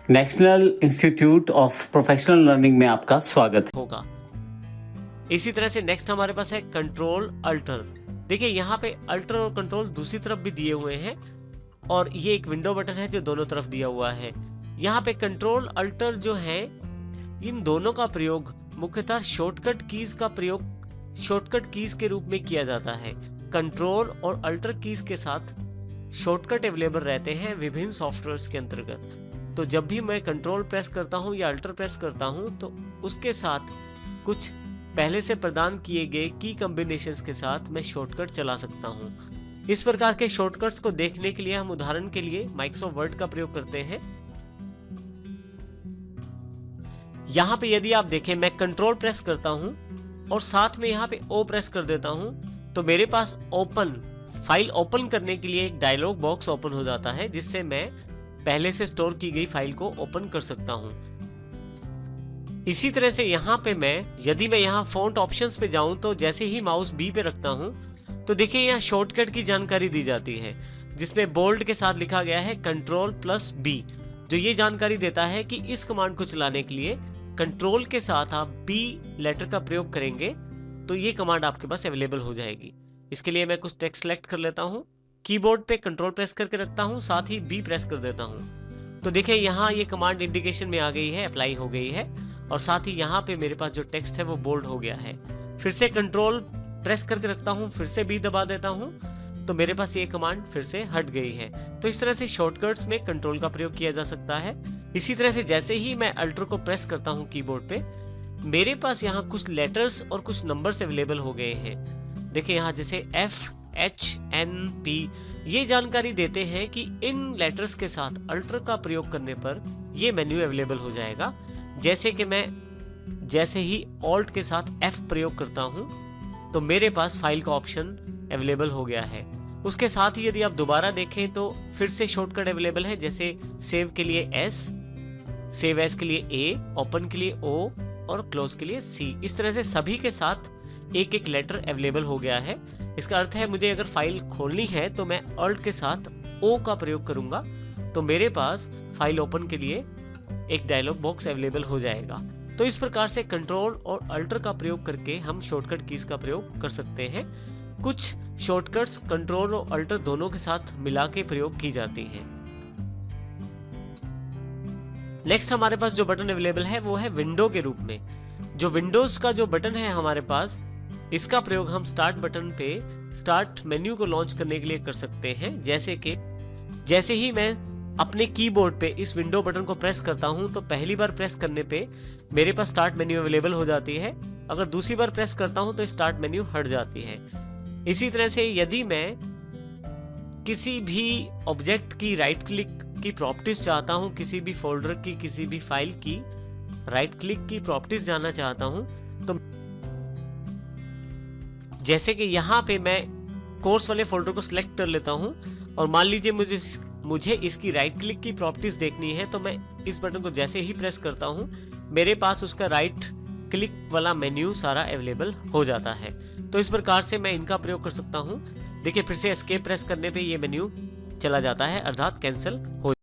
National institute of professional learning में आपका स्वागत होगा। इसी तरह से नेक्स्ट हमारे पास है कंट्रोल अल्टर। देखिए यहाँ पे अल्टर और कंट्रोल दूसरी तरफ भी दिए हुए हैं और ये एक विंडो बटन है जो दोनों तरफ दिया हुआ है। यहाँ पे कंट्रोल अल्टर जो है, इन दोनों का प्रयोग मुख्यतः शॉर्टकट कीज के रूप में किया जाता है। कंट्रोल और अल्टर कीज के साथ शॉर्टकट अवेलेबल रहते हैं विभिन्न सॉफ्टवेयर्स के अंतर्गत। तो जब भी मैं कंट्रोल प्रेस करता हूं या अल्टर प्रेस करता हूं तो उसके साथ कुछ पहले से प्रदान किए गए की कॉम्बिनेशंस के साथ मैं शॉर्टकट चला सकता हूं। इस प्रकार के शॉर्टकट्स को देखने के लिए हम उदाहरण के लिए माइक्रोसॉफ्ट वर्ड का प्रयोग करते हैं। यहां पे यदि आप देखें, मैं कंट्रोल प्रेस करता हूं और साथ में यहां पे ओ प्रेस कर देता हूं तो मेरे पास फाइल ओपन करने के लिए एक डायलॉग बॉक्स ओपन हो जाता है, जिससे मैं पहले से स्टोर की गई फाइल को ओपन कर सकता हूं। इसी तरह से यहाँ पे यदि मैं यहाँ फॉन्ट ऑप्शंस पे जाऊं तो जैसे ही माउस बी पे रखता हूं तो देखिए यहाँ शॉर्टकट की जानकारी दी जाती है, जिसमें बोल्ड के साथ लिखा गया है Ctrl+B, जो ये जानकारी देता है कि इस कमांड को चलाने के लिए कंट्रोल के साथ आप बी लेटर का प्रयोग करेंगे तो ये कमांड आपके पास अवेलेबल हो जाएगी। इसके लिए मैं कुछ टेक्स्ट सेलेक्ट कर लेता हूँ, कीबोर्ड पे कंट्रोल प्रेस करके रखता हूँ, साथ ही बी प्रेस कर देता हूँ तो देखिए यहाँ ये कमांड इंडिकेशन में आ गई है, अप्लाई हो गई है और साथ ही यहाँ पे मेरे पास जो टेक्स्ट है वो बोल्ड हो गया है। फिर से कंट्रोल प्रेस करके रखता हूँ, फिर से बी दबा देता हूँ तो मेरे पास ये कमांड फिर से हट गई है। तो इस तरह से शॉर्टकट्स में कंट्रोल का प्रयोग किया जा सकता है। इसी तरह से जैसे ही मैं अल्टर को प्रेस करता हूँ कीबोर्ड पे, मेरे पास यहाँ कुछ लेटर्स और कुछ नंबर्स अवेलेबल हो गए हैं। देखिए यहाँ जैसे FHNP, ये जानकारी देते हैं कि इन लेटर्स के साथ अल्टर का प्रयोग करने पर ये मेन्यू अवेलेबल हो जाएगा। जैसे कि मैं जैसे ही ऑल्ट के साथ F प्रयोग करता हूं तो मेरे पास फाइल का ऑप्शन अवेलेबल हो गया है। उसके साथ ही यदि आप दोबारा देखें तो फिर से शॉर्टकट अवेलेबल है, जैसे सेव के लिए S, सेव एज के लिए A, ओपन के लिए O और क्लोज के लिए C। इस तरह से सभी के साथ एक एक लेटर अवेलेबल हो गया है। इसका अर्थ है मुझे अगर फाइल खोलनी है तो मैं अल्ट के साथ O का प्रयोग करूंगा तो मेरे पास फाइल ओपन के लिए एक डायलॉग बॉक्स अवेलेबल हो जाएगा। तो इस प्रकार से कंट्रोल और अल्टर का प्रयोग करके हम शॉर्टकट कीज का प्रयोग कर सकते हैं। कुछ शॉर्टकट्स कंट्रोल और अल्टर दोनों के साथ मिला के प्रयोग की जाती हैं। नेक्स्ट हमारे पास जो बटन अवेलेबल है वो है विंडो के रूप में। जो विंडोज का जो बटन है हमारे पास, इसका प्रयोग हम स्टार्ट बटन पे स्टार्ट मेन्यू को लॉन्च करने के लिए कर सकते हैं। जैसे ही मैं अपने कीबोर्ड पे इस विंडो बटन को प्रेस करता हूं तो पहली बार प्रेस करने पे मेरे पास स्टार्ट मेन्यू अवेलेबल हो जाती है। अगर दूसरी बार प्रेस करता हूं तो स्टार्ट मेन्यू हट जाती है। इसी तरह से यदि मैं किसी भी ऑब्जेक्ट की राइट क्लिक की प्रॉपर्टीज चाहता हूं, किसी भी फोल्डर की, किसी भी फाइल की राइट क्लिक की प्रॉपर्टीज जानना चाहता हूं तो जैसे कि यहाँ पे मैं कोर्स वाले फोल्डर को सिलेक्ट कर लेता हूँ और मान लीजिए मुझे इसकी राइट क्लिक की प्रॉपर्टीज देखनी है तो मैं इस बटन को जैसे ही प्रेस करता हूँ मेरे पास उसका राइट क्लिक वाला मेन्यू सारा अवेलेबल हो जाता है। तो इस प्रकार से मैं इनका प्रयोग कर सकता हूँ। देखिए फिर से एस्केप प्रेस करने पे ये मेन्यू चला जाता है, अर्थात कैंसिल हो